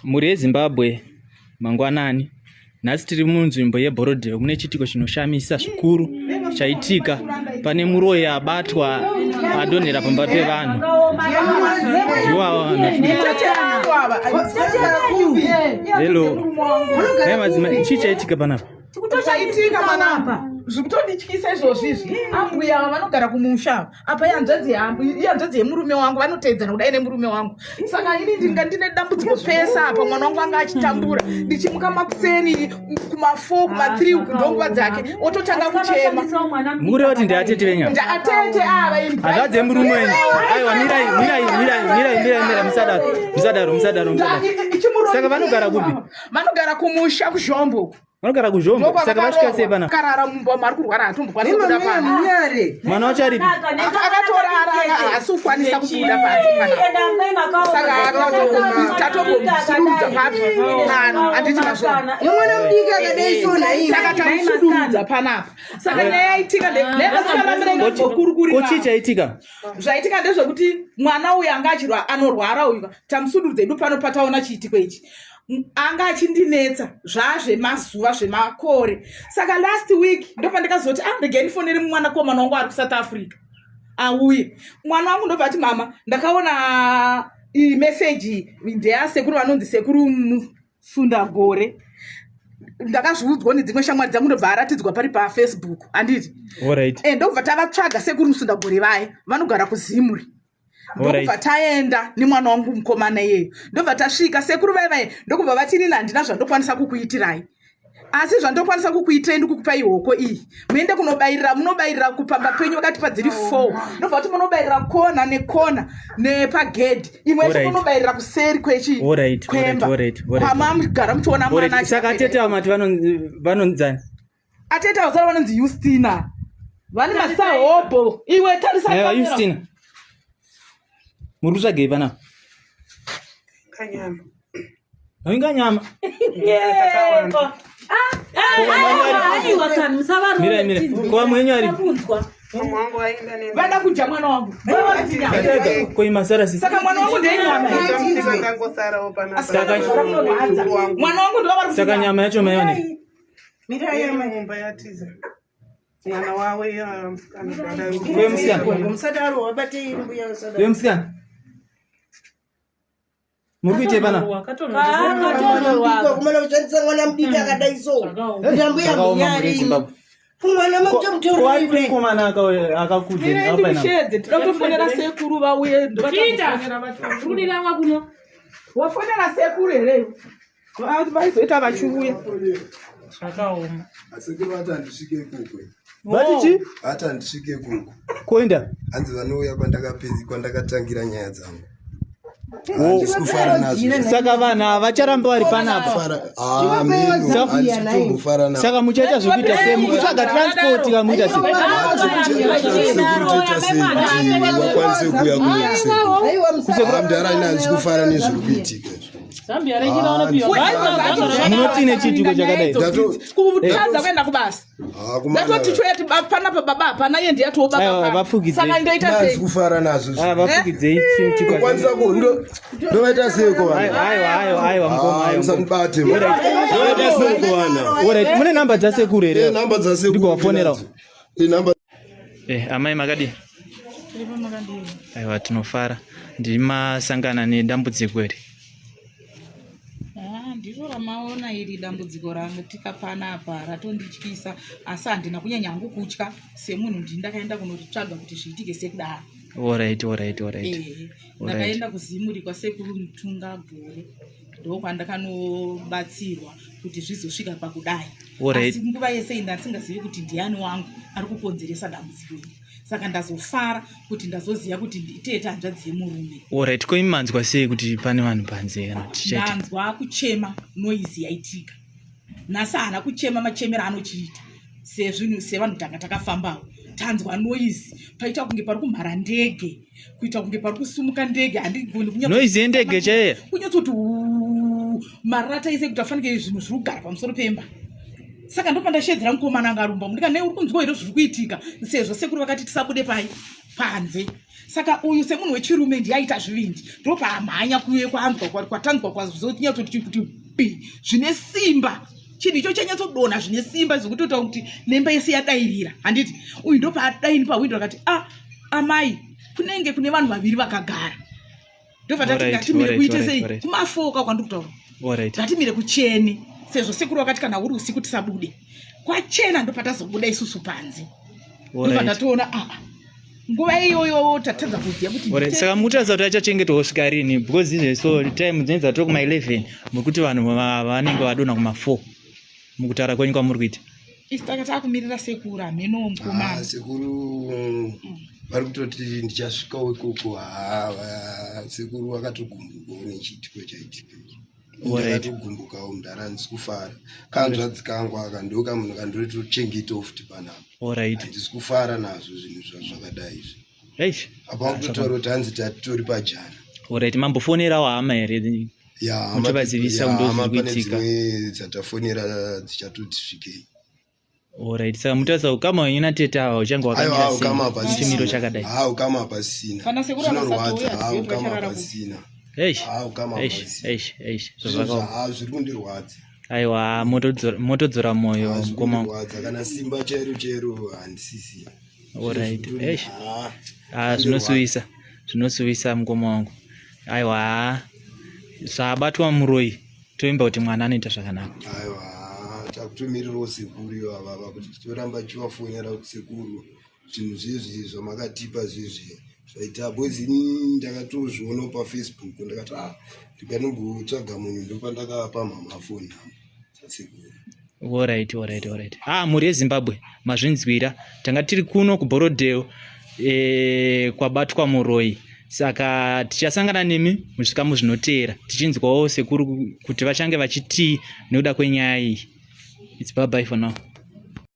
Muri yeZimbabwe mangwanani nhasi tiri munzvimbo yeBorodhero mune chitiko chinoshamisa zvikuru chaitika pane muroyi abatwa adonhera pamba pevanhu. Hello. Chii chaitika panapa? Chaitika panapa zvikutondityisa izvozvizvi. Ambuya ava vanogara kumusha apa ihanzvadzi yemurume wangu vanotedzana kudai nemurume wangu. Saka ini ndinga ndine dambudziko pesa apa mwana wangu anga achitambura ndichimuka makuseni kuma4 kuma3 kundomba dzake ototanga kuchema. Muri kuti ndiatete venyu? Ndiatete ava hanzvadzi yemurume wenyu. Aiwa mirai musadaro. Saka vanogara kupi? Vanogara kumusha kuZhombo. Vanogara kuZhombo. Saka vasvika sei pana? Karara mumba mari kurwara atombokwanisa kubuda pana. Mwana wacho aripi? Akatorara asi kukwanisa kubuda panze pana. Saka tatombomusurudza papi pano handiti mazvona. Mwana mudiki akadai sona iyi. Saka tamusurudza panapa. Saka neyaitika Ko chii chaitika? Zvaitika ndezvekuti mwana uyu anga achirwa anorwara uyu tamusududza edu pano pataona chiitiko ichi. Anga achindinetsa zvazvemazuva zvemakore. Saka last week ndo pandikazoti ndege ndifonere mwana komana wangu ari kuSouth Africa auye. Mwana wangu ndobva ati mama ndakaona message ndeyasekuru vanonzi sekuru Sundagore. Ndakazviudzwa nedzimwe shamwari dzangu ndobva aratidzwa pari paFacebook handiti. Alright. Ndobva tavatsvaga sekuru Sundagore vaya vanogara kuZimuri. Ndokubva taenda nemwana wangu mukomana iyeyo. Ndobva tasvika sekuru vai ndokubva vatini handina zvandokwanisa kukuitirai. Asi zvandokwanisa kukuitirai ndikukupai hoko iyi. Muende kunobayirira, munobayirira kupamba penyu vakati padziri 4. Ndobva kuti munobayirira kona nekona nepagedhi. Imwe yacho munobayirira kuseri kwechi. Kwemba. Kwamamugara muchiona mwana. Saka atete ava mati vanonzani? Atete ava zara vanonzi Justina. Vane masahobo. Iwe tarisa kamera. Justina. Muri kutsvagei panapa? Kanyama. Wainga nyama? Mira. Kwa mwenye ari? Vada kudya mwana wangu. Kwa imasara sisi. Saka mwana wangu ndiye nyama. Mwana wangu ndo vari. Saka nyama yacho maione. Mira yama mumba yatiza. Mwana wawe kana. Wewe msichana. Msadaro wabate imbuya msadaro. Wewe msichana. Murikuite pana? Kumana kuchandisa mwana mdiki akadai so. Ndambuya munyari. Kumana manje mtoro. Kwari kuri komana akakudze apa ina. Ndishedze tinofonera sekuru vauye ndopita. Rudira mwakuno. Wafonera sekuru here. Vaizoita vachiuya. Zvakaoma. Asekuru vatandisvike kuko. Vatichi? Atandisvike kuko. Koenda? Hanzi vanouya kwandakatangira nyaya dzangu. Handisi kufara nazvo. Saka vanhu havacharamba vari panapa. Saka muchaita zvekuita sei? Mukutsvaga transport kamuita sei? Vakwanise kuuya kunokuseka. Mudhara ina handisi kufara nezviri kuitika. Munoti nechitiko chakadai? Kutadza kuenda kubasa. Ndatoti choyati panapa baba hapana iye ndiye atoba baba. Vapfugidze. Saka ndoita sei? Handisi kufara nazvo. Vapfugidze chitiko. Kwanisa ndovaita seko vana. Aiwa mukoma ayo. Musamubate. Ndovaita seko vana. Alright, mune namba dzasekuru here? Namba dzasekuru. Ndikuvafonera. Namba. Amai makadi? Aiwa tinofara. Ndimasangana nedambudziko here. Ndizvo ramaona iri dambudziko rangu tikapanapa ratondityisa asi handina kunyanya hangu kutya semunhu ndakaenda kunotitsvaga kuti zviitike sekudaro. Alright. Ndakaenda kuZimuri kwasekuru Mutungagore ndokwandakanobatsirwa kuti zvizosvika pakudai. Asi nguva yese ndasingazivi kuti ndiani wangu ari kukonzeresa dambudziko iri. Saka ndazofara kuti ndazoziva kuti nditete hanzvadzi yemurume. Alright, ko imi manzwa sei kuti pane vanhu panze kana tichaita? Ndanzwa kuchema noise yaitika. Nhasi haana kuchema machemero anochiita. Sevanhu tanga takafambawo. Tanzwa noise. Paita kunge pari kumhara ndege. Kuita kunge pari kusumuka ndege. Handigoni kunyatso. Noise yendege chaiyo? Kunyatsoti marata ise kuti afanike zvinhu zviri kugara pamusoro pemba. Saka ndopanda shedzera mukomana angarumba. Ndikane uri kunzwa here zviri kuitika. Sezvo sekuru vakati tisabude pai. panze. Saka uyu semunhu wechirume ndiyaita zvivindi ndopaamhanya kuuye kwanzwa kwatanzwa kwazotinya kuti zvine simba chinhu icho chanyatsodonha zvine simba zvekutota kuti nemba yese yadairira handiti uyu ndopaadaini pawindo akati amai kunenge kune vanhu vaviri vakagara ndobva ngatimire kuite sei kumafoka kwandikutaura ngatimire kuchene sezvo sekuru vakati kana uri usiku tisabude kwachena ndopatazobuda isusu panze ndobva ndatoona nguva iyoyo tatadza kuziva kuti saka mutaridza kuti achachengetwa kusvika rini because izveso time dzinenza tori kuma11 murikuti vanhu vanenge vadonha kuma4 mukutaura kwenyu kwamuri kuita isi taka taakumirira sekuru hameno mukomana sekuru vari kutoti ndichasvikawo ikoko sekuru vakatogumbukawo nechiitiko chaitika ndakatogumbukawo munhu arandisi kufara kanzvadzi kangu aka ndoka munhu kandoritochengetawo futi panapa handisi kufara nazvo zvinhu zvakadai izvi apa kutotaura kuti hanzi tatori pajana mambofonerawo hama here mutivazivisa kundozvikuitika dzatafonera dzichatoti svikei saka mutaridza kama wenyu natete ava uchanga wakamira chimiro chakadai kama pasina zvinorwadza kama pasina zviri kundirwadza aiwa motodzora mwoyo mukoma kana simba chairo handisisi zvinosuvisa mukoma wangu aiwa zvabatwa muroyi toimba kuti mwana anoita zvakanaka takutomirirawo sekuru ivo avava kuti titoramba tichivafonera kuti sekuru zvinhu zvezvi zvamakatipa zvezvi zvaita bwezini ndakatozvionawo pafacebook ndakati ndikanombotsvaga munhu ndopandakapamha mafoni amo Alright. Muri yeZimbabwe mazvinzwira tanga tiri kuno kuBorodale kwabatwa muroyi saka tichasangana nemi muzvikamu zvinoteera tichinzwawo sekuru kuti vachange vachitii nekuda kwenyaya iyi. It's bye bye for now.